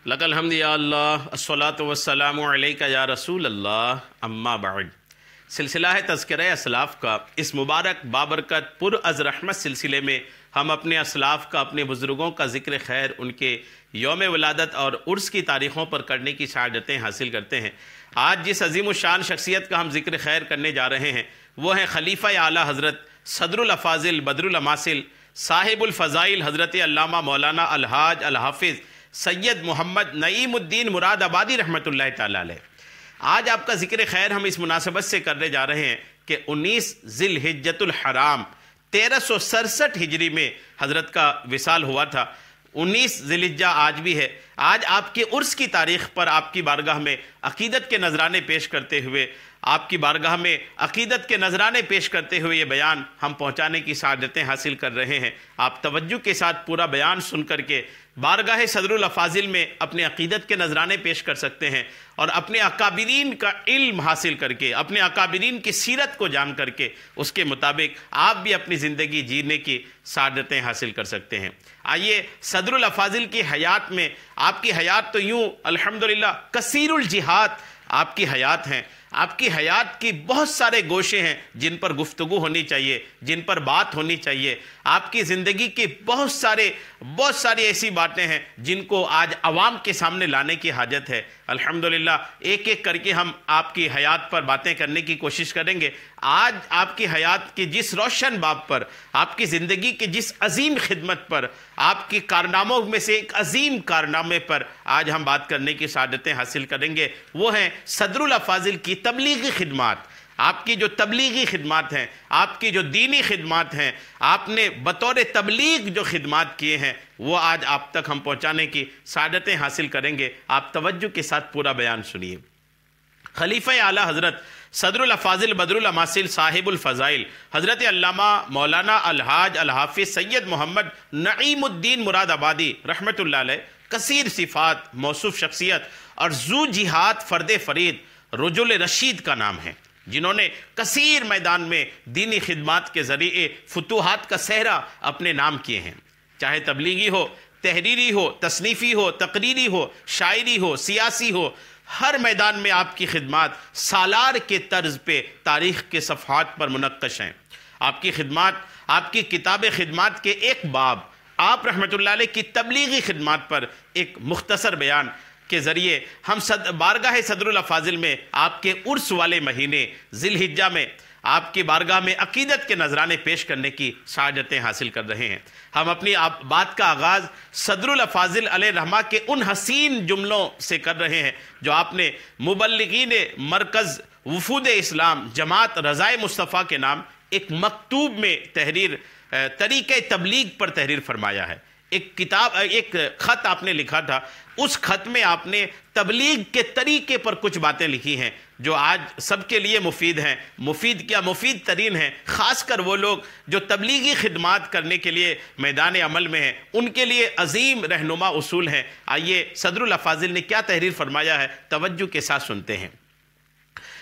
لک الحمد یا اللہ الصلاۃ والسلام علیک یا رسول اللہ اما بعد۔ سلسلہ ہے تذکرہ اسلاف کا اس مبارک بابرکت پر از رحمت سلسلے میں ہم اپنے اسلاف کا، اپنے بزرگوں کا ذکر خیر، ان کے یوم ولادت اور عرس کی تاریخوں پر کرنے کی سعادتیں حاصل کرتے ہیں۔ آج جس عظیم الشان شخصیت کا ہم ذکر خیر کرنے جا رہے ہیں وہ ہیں خلیفہ اعلیٰ حضرت صدر الافاضل بدر الاماثل صاحب الفضائل حضرت علامہ مولانا الحاج الحافظ سید محمد نعیم الدین مراد آبادی رحمۃ اللہ تعالیٰ علیہ۔ آج آپ کا ذکر خیر ہم اس مناسبت سے کرنے جا رہے ہیں کہ 19 ذی الحجۃ الحرام 1367 ہجری میں حضرت کا وصال ہوا تھا۔ 19 ذی الحجہ آج بھی ہے۔ آج آپ کے عرس کی تاریخ پر آپ کی بارگاہ میں عقیدت کے نذرانے پیش کرتے ہوئے یہ بیان ہم پہنچانے کی سعادتیں حاصل کر رہے ہیں۔ آپ توجہ کے ساتھ پورا بیان سن کر کے بارگاہ صدر الافاضل میں اپنے عقیدت کے نذرانے پیش کر سکتے ہیں اور اپنے اکابرین کا علم حاصل کر کے، اپنے اکابرین کی سیرت کو جان کر کے اس کے مطابق آپ بھی اپنی زندگی جینے کی سعادتیں حاصل کر سکتے ہیں۔ آئیے صدر الافاضل کی حیات میں، آپ کی حیات تو یوں الحمدللہ کثیر الجہاد آپ کی حیات ہیں۔ آپ کی حیات کی بہت سارے گوشے ہیں جن پر گفتگو ہونی چاہیے، جن پر بات ہونی چاہیے۔ آپ کی زندگی کی بہت ساری ایسی باتیں ہیں جن کو آج عوام کے سامنے لانے کی حاجت ہے۔ الحمدللہ ایک ایک کر کے ہم آپ کی حیات پر باتیں کرنے کی کوشش کریں گے۔ آج آپ کی حیات کی جس روشن باب پر، آپ کی زندگی کی جس عظیم خدمت پر، آپ کی کارناموں میں سے ایک عظیم کارنامے پر آج ہم بات کرنے کی سعادتیں حاصل کریں گے، وہ ہیں صدر الافاضل کی تبلیغی خدمات۔ آپ کی جو تبلیغی خدمات ہیں، آپ کی جو دینی خدمات ہیں، آپ نے بطور تبلیغ جو خدمات کیے ہیں وہ آج آپ تک ہم پہنچانے کی سعادتیں حاصل کریں گے۔ آپ توجہ کے ساتھ پورا بیان سنیے۔ خلیفہ اعلیٰ حضرت صدر الافاضل بدر الاماثل صاحب الفضائل حضرت علامہ مولانا الحاج الحافظ سید محمد نعیم الدین مراد آبادی رحمۃ اللہ علیہ کثیر صفات موصوف شخصیت اور ذو جہاد فرد فرید رجل رشید کا نام ہے، جنہوں نے کثیر میدان میں دینی خدمات کے ذریعے فتوحات کا صحرا اپنے نام کیے ہیں۔ چاہے تبلیغی ہو، تحریری ہو، تصنیفی ہو، تقریری ہو، شاعری ہو، سیاسی ہو، ہر میدان میں آپ کی خدمات سالار کے طرز پہ تاریخ کے صفحات پر منقش ہیں۔ آپ کی خدمات، آپ کی کتاب خدمات کے ایک باب آپ رحمۃ اللہ علیہ کی تبلیغی خدمات پر ایک مختصر بیان کے ذریعے ہم بارگاہ صدر الافاضل میں آپ کے عرس والے مہینے ذی الحجہ میں آپ کی بارگاہ میں عقیدت کے نذرانے پیش کرنے کی سعادتیں حاصل کر رہے ہیں۔ ہم اپنی بات کا آغاز صدر الافاضل علیہ رحمہ کے ان حسین جملوں سے کر رہے ہیں جو آپ نے مبلغین مرکز وفود اسلام جماعت رضائے مصطفیٰ کے نام ایک مکتوب میں طریقہ تبلیغ پر تحریر فرمایا ہے۔ ایک خط آپ نے لکھا تھا، اس خط میں آپ نے تبلیغ کے طریقے پر کچھ باتیں لکھی ہیں جو آج سب کے لیے مفید ہیں، مفید ترین ہیں، خاص کر وہ لوگ جو تبلیغی خدمات کرنے کے لیے میدان عمل میں ہیں، ان کے لیے عظیم رہنما اصول ہیں۔ آئیے صدر الافاضل نے کیا تحریر فرمایا ہے، توجہ کے ساتھ سنتے ہیں۔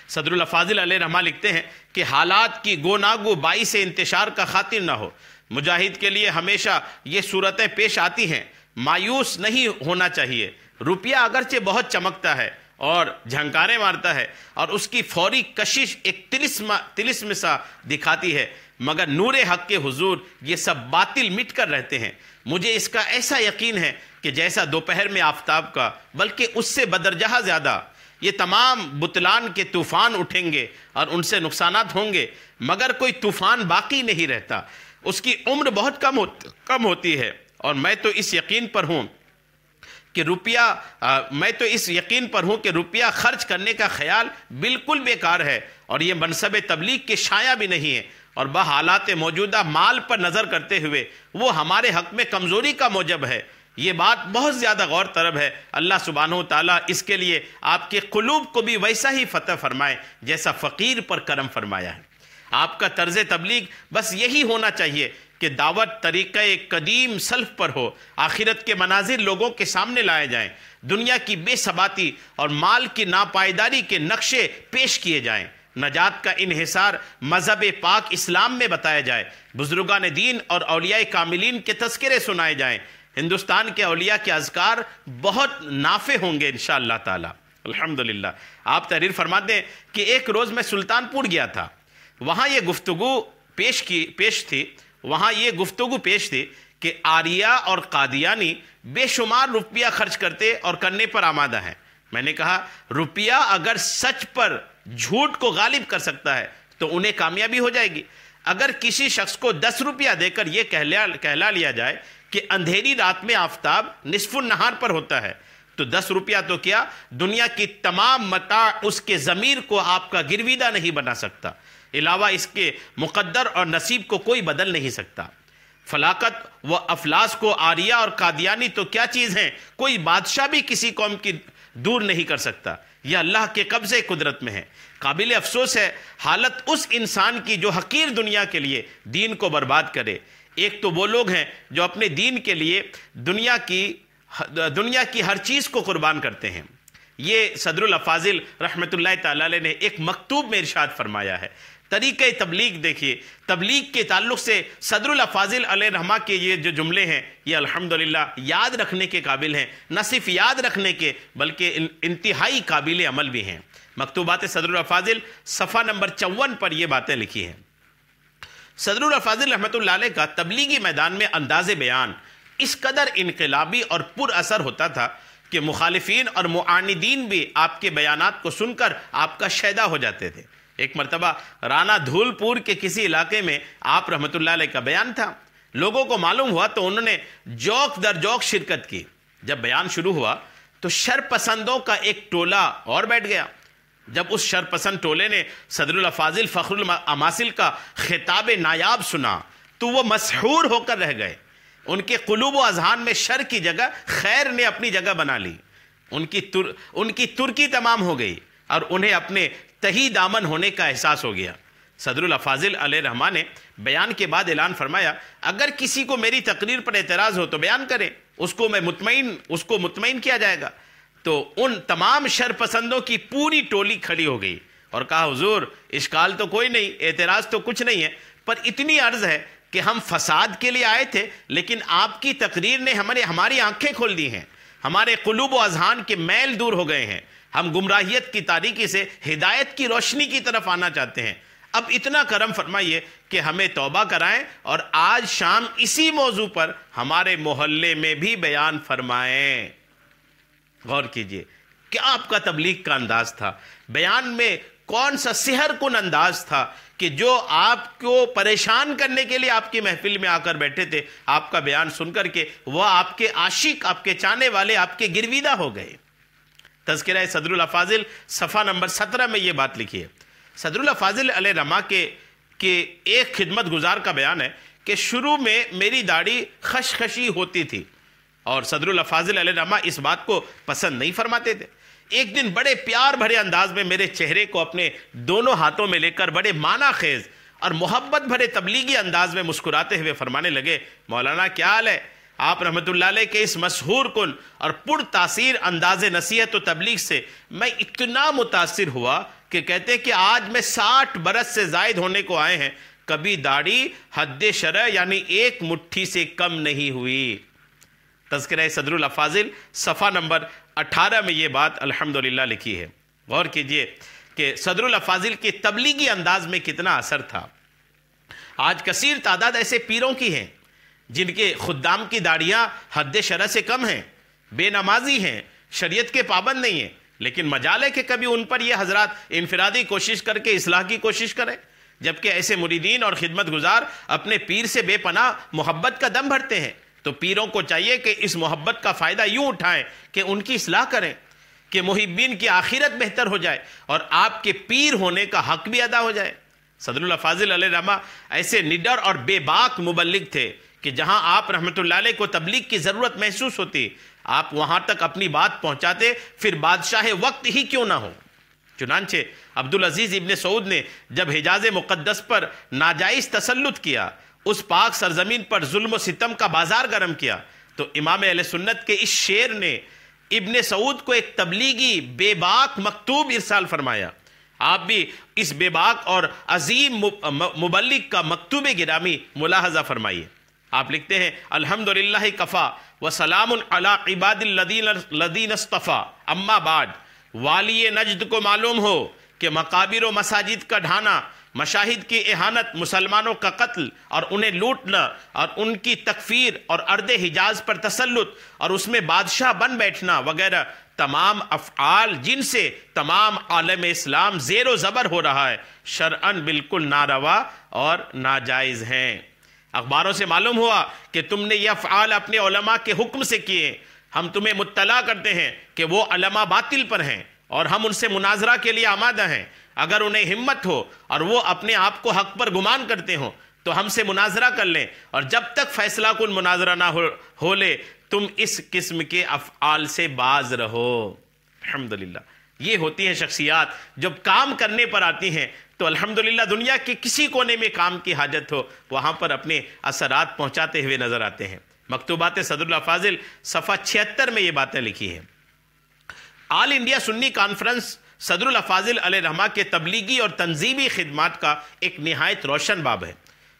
صدر الافاضل علیہ رحمہ لکھتے ہیں کہ حالات کی گوناگو باعث انتشار کا خاطر نہ ہو، مجاہد کے لیے ہمیشہ یہ صورتیں پیش آتی ہیں، مایوس نہیں ہونا چاہیے۔ روپیہ اگرچہ بہت چمکتا ہے اور جھنکاریں مارتا ہے اور اس کی فوری کشش ایک طلسم سا دکھاتی ہے، مگر نور حق کے حضور یہ سب باطل مٹ کر رہتے ہیں۔ مجھے اس کا ایسا یقین ہے کہ جیسا دوپہر میں آفتاب کا، بلکہ اس سے بدرجہ زیادہ یہ تمام بطلان کے طوفان اٹھیں گے اور ان سے نقصانات ہوں گے، مگر کوئی طوفان باقی نہیں رہتا، اس کی عمر بہت کم ہوتی ہے۔ اور میں تو اس یقین پر ہوں کہ روپیہ خرچ کرنے کا خیال بالکل بیکار ہے اور یہ منصب تبلیغ کے شایع بھی نہیں ہے، اور بحالات موجودہ مال پر نظر کرتے ہوئے وہ ہمارے حق میں کمزوری کا موجب ہے۔ یہ بات بہت زیادہ غور طلب ہے۔ اللہ سبحانہ و تعالیٰ اس کے لیے آپ کے قلوب کو بھی ویسا ہی فتح فرمائے جیسا فقیر پر کرم فرمایا ہے۔ آپ کا طرز تبلیغ بس یہی ہونا چاہیے کہ دعوت طریقہ قدیم سلف پر ہو، آخرت کے مناظر لوگوں کے سامنے لائے جائیں، دنیا کی بے ثباتی اور مال کی ناپائیداری کے نقشے پیش کیے جائیں، نجات کا انحصار مذہب پاک اسلام میں بتایا جائے، بزرگان دین اور اولیاء کاملین کے تذکرے سنائے جائیں، ہندوستان کے اولیاء کے اذکار بہت نافع ہوں گے انشاءاللہ تعالی الحمدللہ۔ آپ تحریر فرماتے ہیں کہ ایک روز میں سلطان پور گیا تھا، وہاں یہ گفتگو پیش تھی کہ آریہ اور قادیانی بے شمار روپیہ خرچ کرتے اور کرنے پر آمادہ ہیں۔ میں نے کہا روپیہ اگر سچ پر جھوٹ کو غالب کر سکتا ہے تو انہیں کامیابی ہو جائے گی۔ اگر کسی شخص کو 10 روپیہ دے کر یہ کہلا لیا جائے کہ اندھیری رات میں آفتاب نصف النہار پر ہوتا ہے تو 10 روپیہ تو کیا دنیا کی تمام متاع اس کے ضمیر کو آپ کا گرویدہ نہیں بنا سکتا، علاوہ اس کے مقدر اور نصیب کو کوئی بدل نہیں سکتا۔ فلاکت و افلاس کو آریہ اور قادیانی تو کیا چیز ہیں، کوئی بادشاہ بھی کسی قوم کی دور نہیں کر سکتا، یہ اللہ کے قبضے قدرت میں ہے۔ قابل افسوس ہے حالت اس انسان کی جو حقیر دنیا کے لیے دین کو برباد کرے۔ ایک تو وہ لوگ ہیں جو اپنے دین کے لیے دنیا کی ہر چیز کو قربان کرتے ہیں۔ یہ صدر الافاضل رحمۃ اللہ تعالی علیہ نے ایک مکتوب میں ارشاد فرمایا ہے۔ طریقہ تبلیغ دیکھیے، تبلیغ کے تعلق سے صدر الافاضل علیہ رحمہ کے یہ جو جملے ہیں یہ الحمدللہ یاد رکھنے کے قابل ہیں، نہ صرف یاد رکھنے کے بلکہ انتہائی قابل عمل بھی ہیں۔ مکتوبات صدر الافاضل صفحہ نمبر 54 پر یہ باتیں لکھی ہیں۔ صدر الافاضل رحمۃ اللہ علیہ کا تبلیغی میدان میں انداز بیان اس قدر انقلابی اور پر اثر ہوتا تھا کہ مخالفین اور معاندین بھی آپ کے بیانات کو سن کر آپ کا شیدا ہو جاتے تھے۔ ایک مرتبہ رانا دھول پور کے کسی علاقے میں آپ رحمۃ اللہ علیہ کا بیان تھا، لوگوں کو معلوم ہوا تو انہوں نے جوک در جوک شرکت کی۔ جب بیان شروع ہوا تو شرپسندوں کا ایک ٹولہ اور بیٹھ گیا۔ جب اس شرپسند ٹولے نے صدر الافاضل فخر الاماثل کا خطاب نایاب سنا تو وہ مسحور ہو کر رہ گئے۔ ان کے قلوب و اذہان میں شر کی جگہ خیر نے اپنی جگہ بنا لی، ان کی ترکی تمام ہو گئی اور انہیں اپنے تہی دامن ہونے کا احساس ہو گیا۔ صدر الافاضل علیہ رحمہ نے بیان کے بعد اعلان فرمایا اگر کسی کو میری تقریر پر اعتراض ہو تو بیان کرے، اس کو مطمئن کیا جائے گا۔ تو ان تمام شرپسندوں کی پوری ٹولی کھڑی ہو گئی اور کہا حضور اشکال تو کوئی نہیں، اعتراض تو کچھ نہیں ہے، پر اتنی عرض ہے کہ ہم فساد کے لیے آئے تھے لیکن آپ کی تقریر نے ہماری آنکھیں کھول دی ہیں، ہمارے قلوب و اذہان کے میل دور ہو گئے ہیں، ہم گمراہیت کی تاریکی سے ہدایت کی روشنی کی طرف آنا چاہتے ہیں۔ اب اتنا کرم فرمائیے کہ ہمیں توبہ کرائیں اور آج شام اسی موضوع پر ہمارے محلے میں بھی بیان فرمائیں۔ غور کیجئے کیا آپ کا تبلیغ کا انداز تھا، بیان میں کون سا سحر کن انداز تھا کہ جو آپ کو پریشان کرنے کے لیے آپ کی محفل میں آ کر بیٹھے تھے، آپ کا بیان سن کر کے وہ آپ کے عاشق، آپ کے چاہنے والے آپ کے گرویدہ ہو گئے۔ تذکرہ صدر الافاضل صفحہ نمبر 17 میں یہ بات لکھی ہے۔ صدر الافاضل علیہ رحمہ کے ایک خدمت گزار کا بیان ہے کہ شروع میں میری داڑھی خشخشی ہوتی تھی اور صدر الافاضل علیہ رحمہ اس بات کو پسند نہیں فرماتے تھے۔ ایک دن بڑے پیار بھرے انداز میں میرے چہرے کو اپنے دونوں ہاتھوں میں لے کر بڑے معنی خیز اور محبت بھرے تبلیغی انداز میں مسکراتے ہوئے فرمانے لگے مولانا کیا حال ہے؟ آپ رحمت اللہ علیہ کے اس مسحور کن اور پر تاثیر انداز نصیحت و تبلیغ سے میں اتنا متاثر ہوا کہ کہتے کہ آج میں 60 برس سے زائد ہونے کو آئے ہیں، کبھی داڑھی حد شرع یعنی ایک مٹھی سے کم نہیں ہوئی۔ تذکرہ صدر الافاضل صفحہ نمبر 18 میں یہ بات الحمدللہ لکھی ہے۔ غور کیجئے کہ صدر الافاضل کے تبلیغی انداز میں کتنا اثر تھا۔ آج کثیر تعداد ایسے پیروں کی ہیں جن کے خدام کی داڑیاں حد شرع سے کم ہیں، بے نمازی ہیں، شریعت کے پابند نہیں ہیں، لیکن مجال ہے کہ کبھی ان پر یہ حضرات انفرادی کوشش کر کے اصلاح کی کوشش کریں، جبکہ ایسے مریدین اور خدمت گزار اپنے پیر سے بے پناہ محبت کا دم بھرتے ہیں۔ تو پیروں کو چاہیے کہ اس محبت کا فائدہ یوں اٹھائیں کہ ان کی اصلاح کریں کہ محبین کی آخرت بہتر ہو جائے اور آپ کے پیر ہونے کا حق بھی ادا ہو جائے۔ صدر الافاضل علیہ رحمہ ایسے نڈر اور بے باک مبلغ تھے کہ جہاں آپ رحمت اللہ علیہ کو تبلیغ کی ضرورت محسوس ہوتی آپ وہاں تک اپنی بات پہنچاتے، پھر بادشاہ وقت ہی کیوں نہ ہو۔ چنانچہ عبدالعزیز ابن سعود نے جب حجاز مقدس پر ناجائز تسلط کیا، اس پاک سرزمین پر ظلم و ستم کا بازار گرم کیا، تو امام اہل سنت کے اس شعر نے ابن سعود کو ایک تبلیغی بے باک مکتوب ارسال فرمایا۔ آپ بھی اس بے باک اور عظیم مبلغ کا مکتوب گرامی ملاحظہ فرمائیے۔ آپ لکھتے ہیں الحمدللہ کفا وسلام علی عباد الذین اصطفیٰ اما بعد، والی نجد کو معلوم ہو کہ مقابر و مساجد کا ڈھانا، مشاہد کی اہانت، مسلمانوں کا قتل اور انہیں لوٹنا اور ان کی تکفیر اور ارض حجاز پر تسلط اور اس میں بادشاہ بن بیٹھنا وغیرہ تمام افعال جن سے تمام عالم اسلام زیر و زبر ہو رہا ہے، شرعاً بالکل ناروا اور ناجائز ہیں۔ اخباروں سے معلوم ہوا کہ تم نے یہ افعال اپنے علماء کے حکم سے کیے۔ ہم تمہیں مطلع کرتے ہیں کہ وہ علماء باطل پر ہیں اور ہم ان سے مناظرہ کے لیے آمادہ ہیں۔ اگر انہیں ہمت ہو اور وہ اپنے آپ کو حق پر گمان کرتے ہوں تو ہم سے مناظرہ کر لیں، اور جب تک فیصلہ کن مناظرہ نہ ہو لے تم اس قسم کے افعال سے باز رہو۔ الحمدللہ یہ ہوتی ہیں شخصیات جب کام کرنے پر آتی ہیں تو الحمدللہ دنیا کے کسی کونے میں کام کی حاجت ہو وہاں پر اپنے اثرات پہنچاتے ہوئے نظر آتے ہیں۔ مکتوبات صدر الافاضل صفحہ 76 میں یہ باتیں لکھی ہیں۔ آل انڈیا سنی کانفرنس صدر الافاضل علیہ رحمہ کے تبلیغی اور تنظیمی خدمات کا ایک نہایت روشن باب ہے۔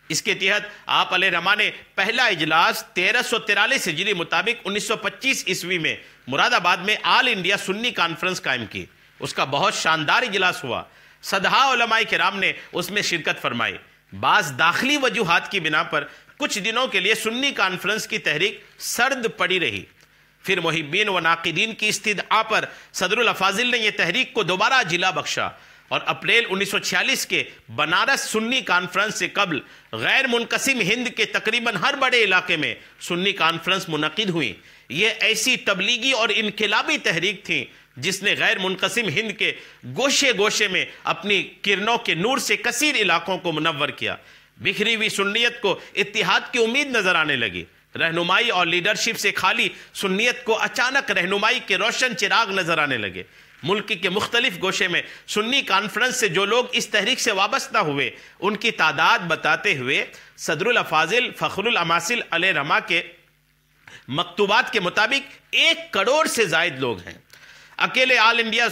اس کے تحت آپ علیہ رحمہ نے پہلا اجلاس 1343 ہجری مطابق 1925 عیسوی میں مراد آباد میں آل انڈیا سنی کانفرنس قائم کی۔ اس کا بہت شاندار اجلاس ہوا۔ صدہا علماء کرام نے اس میں شرکت فرمائی۔ بعض داخلی وجوہات کی بنا پر کچھ دنوں کے لیے سنی کانفرنس کی تحریک سرد پڑی رہی۔ پھر محبین و ناقدین کی استدعا پر صدر الافاضل نے یہ تحریک کو دوبارہ جلا بخشا، اور اپریل 1946 کے بنارس سنی کانفرنس سے قبل غیر منقسم ہند کے تقریباً ہر بڑے علاقے میں سنی کانفرنس منعقد ہوئی۔ یہ ایسی تبلیغی اور انقلابی تحریک تھی جس نے غیر منقسم ہند کے گوشے گوشے میں اپنی کرنوں کے نور سے کثیر علاقوں کو منور کیا۔ بکھری ہوئی سنیت کو اتحاد کی امید نظر آنے لگی۔ رہنمائی اور لیڈرشپ سے خالی سنیت کو اچانک رہنمائی کے روشن چراغ نظر آنے لگے۔ ملک کے مختلف گوشے میں سنی کانفرنس سے جو لوگ اس تحریک سے وابستہ ہوئے ان کی تعداد بتاتے ہوئے صدر الافاضل فخر الاماثل علیہ رحمہ کے مکتوبات کے مطابق 1 کروڑ سے زائد لوگ ہیں۔ اکیلے آل انڈیا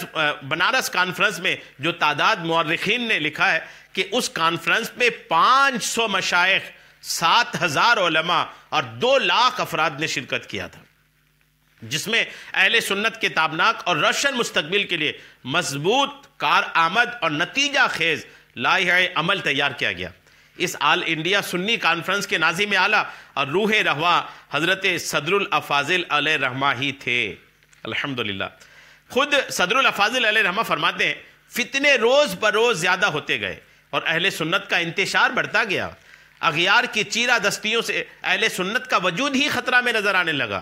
بنارس کانفرنس میں جو تعداد مورخین نے لکھا ہے کہ اس کانفرنس میں 500 مشائخ، 7000 علماء اور 2 لاکھ افراد نے شرکت کیا تھا، جس میں اہل سنت کے تابناک اور روشن مستقبل کے لیے مضبوط کارآمد اور نتیجہ خیز لائحہ عمل تیار کیا گیا۔ اس آل انڈیا سنی کانفرنس کے ناظم اعلیٰ اور روح رہوا حضرت صدر الافاضل علیہ رحمہ ہی تھے۔ الحمدللہ خود صدر الافاضل علیہ رحمہ فرماتے ہیں فتنے روز بروز زیادہ ہوتے گئے اور اہل سنت کا انتشار بڑھتا گیا۔ اغیار کی چیرہ دستیوں سے اہل سنت کا وجود ہی خطرہ میں نظر آنے لگا۔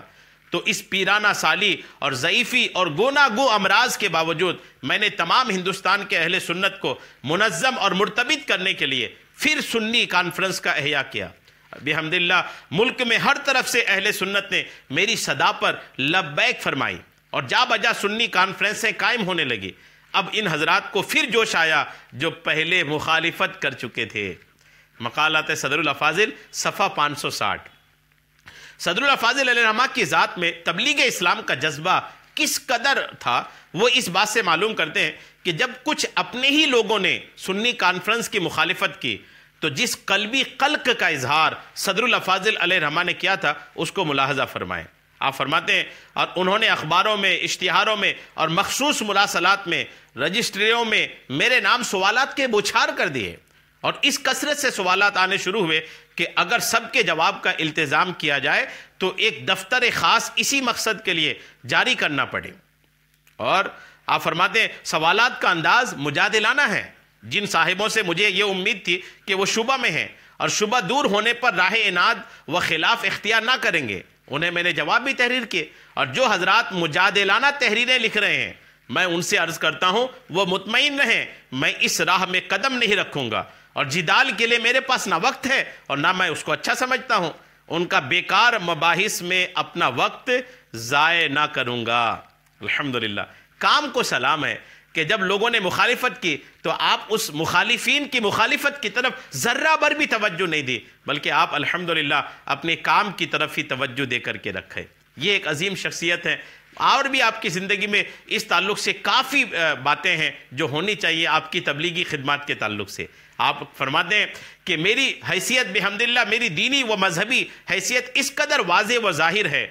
تو اس پیرانہ سالی اور ضعیفی اور گوناگو امراض کے باوجود میں نے تمام ہندوستان کے اہل سنت کو منظم اور مرتبط کرنے کے لیے پھر سنی کانفرنس کا احیاء کیا۔ بحمداللہ ملک میں ہر طرف سے اہل سنت نے میری صدا پر لبیک فرمائی اور جا بجا سنی کانفرنسیں قائم ہونے لگی۔ اب ان حضرات کو پھر جوش آیا جو پہلے مخالفت کر چکے تھے۔ مقالات صدر الافاضل صفحہ 560۔ صدر الافاضل علیہ رحمہ کی ذات میں تبلیغ اسلام کا جذبہ کس قدر تھا وہ اس بات سے معلوم کرتے ہیں کہ جب کچھ اپنے ہی لوگوں نے سنی کانفرنس کی مخالفت کی تو جس قلبی قلق کا اظہار صدر الافاضل علیہ رحمہ نے کیا تھا اس کو ملاحظہ فرمائیں۔ آپ فرماتے ہیں اور انہوں نے اخباروں میں، اشتہاروں میں اور مخصوص مراسلات میں، رجسٹریوں میں میرے نام سوالات کے بوچھار کر دیے، اور اس کثرت سے سوالات آنے شروع ہوئے کہ اگر سب کے جواب کا التزام کیا جائے تو ایک دفتر خاص اسی مقصد کے لیے جاری کرنا پڑے۔ اور آپ فرماتے ہیں سوالات کا انداز مجادلانہ ہے۔ جن صاحبوں سے مجھے یہ امید تھی کہ وہ شبہ میں ہیں اور شبہ دور ہونے پر راہ اناد و خلاف اختیار نہ کریں گے، انہیں میں نے جواب بھی تحریر کیے، اور جو حضرات مجادلانہ تحریریں لکھ رہے ہیں میں ان سے عرض کرتا ہوں وہ مطمئن رہیں میں اس راہ میں قدم نہیں رکھوں گا، اور جدال کے لیے میرے پاس نہ وقت ہے اور نہ میں اس کو اچھا سمجھتا ہوں۔ ان کا بیکار مباحث میں اپنا وقت ضائع نہ کروں گا۔ الحمدللہ کام کو سلام ہے کہ جب لوگوں نے مخالفت کی تو آپ اس مخالفین کی مخالفت کی طرف ذرہ بھر بھی توجہ نہیں دی، بلکہ آپ الحمدللہ اپنے کام کی طرف ہی توجہ دے کر کے رکھے۔ یہ ایک عظیم شخصیت ہے اور بھی آپ کی زندگی میں اس تعلق سے کافی باتیں ہیں جو ہونی چاہیے آپ کی تبلیغی خدمات کے تعلق سے۔ آپ فرماتے ہیں کہ میری حیثیت بحمداللہ، میری دینی و مذہبی حیثیت اس قدر واضح و ظاہر ہے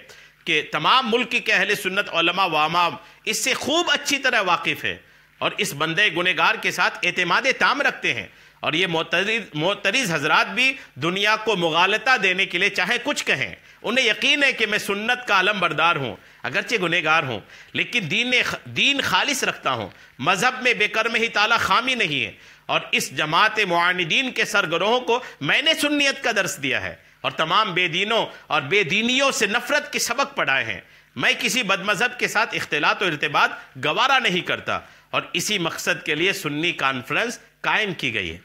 کہ تمام ملک کے اہل سنت علماء و عوام اس سے خوب اچھی طرح واقف ہے، اور اس بندے گنہگار کے ساتھ اعتماد تام رکھتے ہیں، اور یہ معترض حضرات بھی دنیا کو مغالطہ دینے کے لیے چاہے کچھ کہیں، انہیں یقین ہے کہ میں سنت کا علم بردار ہوں، اگرچہ گنہگار ہوں، لیکن دین خالص رکھتا ہوں، مذہب میں بے کرم ہی تعالی خامی نہیں ہے، اور اس جماعت معاندین کے سرگروہوں کو میں نے سنیت کا درس دیا ہے، اور تمام بے دینوں اور بے دینیوں سے نفرت کے سبق پڑھائے ہیں۔ میں کسی بد مذہب کے ساتھ اختلاط و ارتباط گوارا نہیں کرتا، اور اسی مقصد کے لیے سنی کانفرنس قائم کی گئی ہے۔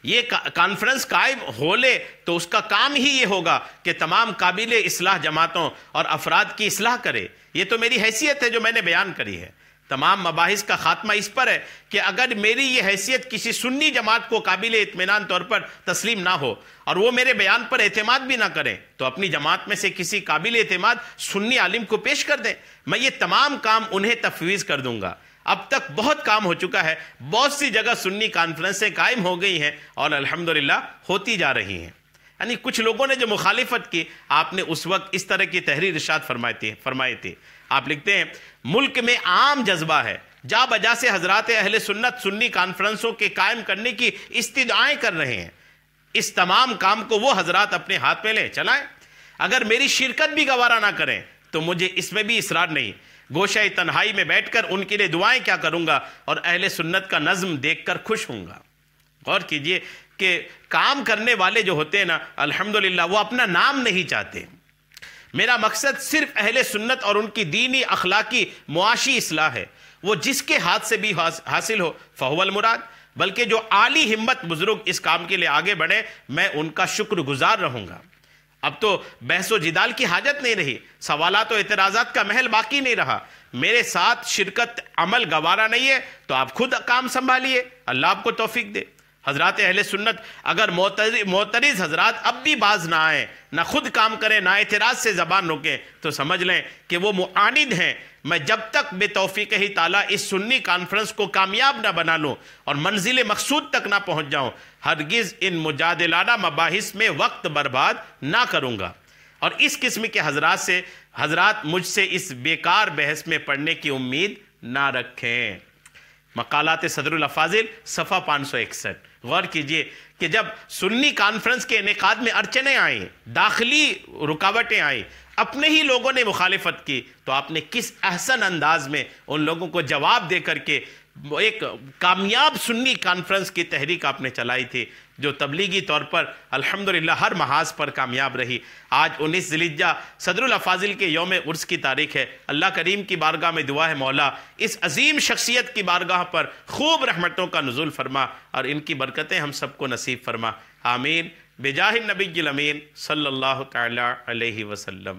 یہ کانفرنس قائم ہو لے تو اس کا کام ہی یہ ہوگا کہ تمام قابل اصلاح جماعتوں اور افراد کی اصلاح کرے۔ یہ تو میری حیثیت ہے جو میں نے بیان کری ہے۔ تمام مباحث کا خاتمہ اس پر ہے کہ اگر میری یہ حیثیت کسی سنی جماعت کو قابل اطمینان طور پر تسلیم نہ ہو اور وہ میرے بیان پر اعتماد بھی نہ کریں، تو اپنی جماعت میں سے کسی قابل اعتماد سنی عالم کو پیش کر دیں، میں یہ تمام کام انہیں تفویض کر دوں گا۔ اب تک بہت کام ہو چکا ہے، بہت سی جگہ سنی کانفرنسیں قائم ہو گئی ہیں اور الحمدللہ ہوتی جا رہی ہیں۔ یعنی کچھ لوگوں نے جو مخالفت کی، آپ نے اس وقت اس طرح کی تحریر ارشاد فرمائے تھے۔ آپ لکھتے ہیں ملک میں عام جذبہ ہے، جا بجا سے حضرات اہل سنت سنی کانفرنسوں کے قائم کرنے کی استدعائیں کر رہے ہیں۔ اس تمام کام کو وہ حضرات اپنے ہاتھ میں لے چلائیں، اگر میری شرکت بھی گوارا نہ کریں تو مجھے اس میں بھی اصرار نہیں، گوشہ تنہائی میں بیٹھ کر ان کے لیے دعائیں کیا کروں گا، اور اہل سنت کا نظم دیکھ کر خوش ہوں گا۔ غور کیجئے کہ کام کرنے والے جو ہوتے ہیں نا، الحمدللہ وہ اپنا نام نہیں چاہتے۔ میرا مقصد صرف اہل سنت اور ان کی دینی اخلاقی معاشی اصلاح ہے، وہ جس کے ہاتھ سے بھی حاصل ہو فہو المراد، بلکہ جو عالی ہمت بزرگ اس کام کے لیے آگے بڑھے میں ان کا شکر گزار رہوں گا۔ اب تو بحث و جدال کی حاجت نہیں رہی، سوالات و اعتراضات کا محل باقی نہیں رہا، میرے ساتھ شرکت عمل گوارا نہیں ہے تو آپ خود کام سنبھالیے، اللہ آپ کو توفیق دے۔ حضرات اہل سنت اگر معترض حضرات اب بھی باز نہ آئیں، نہ خود کام کریں، نہ اعتراض سے زبان روکیں، تو سمجھ لیں کہ وہ معاند ہیں۔ میں جب تک بے توفیق ہی تعالیٰ اس سنی کانفرنس کو کامیاب نہ بنا لوں اور منزل مقصود تک نہ پہنچ جاؤں، ہرگز ان مجادلانہ مباحث میں وقت برباد نہ کروں گا، اور اس قسم کے حضرات مجھ سے اس بیکار بحث میں پڑھنے کی امید نہ رکھیں۔ مقالات صدر الافاضل صفحہ 561۔ غور کیجئے کہ جب سنی کانفرنس کے انعقاد میں ارچنیں آئیں، داخلی رکاوٹیں آئیں، اپنے ہی لوگوں نے مخالفت کی، تو آپ نے کس احسن انداز میں ان لوگوں کو جواب دے کر کے ایک کامیاب سنی کانفرنس کی تحریک آپ نے چلائی تھی، جو تبلیغی طور پر الحمدللہ ہر محاذ پر کامیاب رہی۔ آج 19 ذی الحجہ صدر الافاضل کے یوم عرس کی تاریخ ہے۔ اللہ کریم کی بارگاہ میں دعا ہے مولا اس عظیم شخصیت کی بارگاہ پر خوب رحمتوں کا نزول فرما اور ان کی برکتیں ہم سب کو نصیب فرما، آمین، بجاہ النبی الامین صلی اللہ تعالی علیہ وسلم۔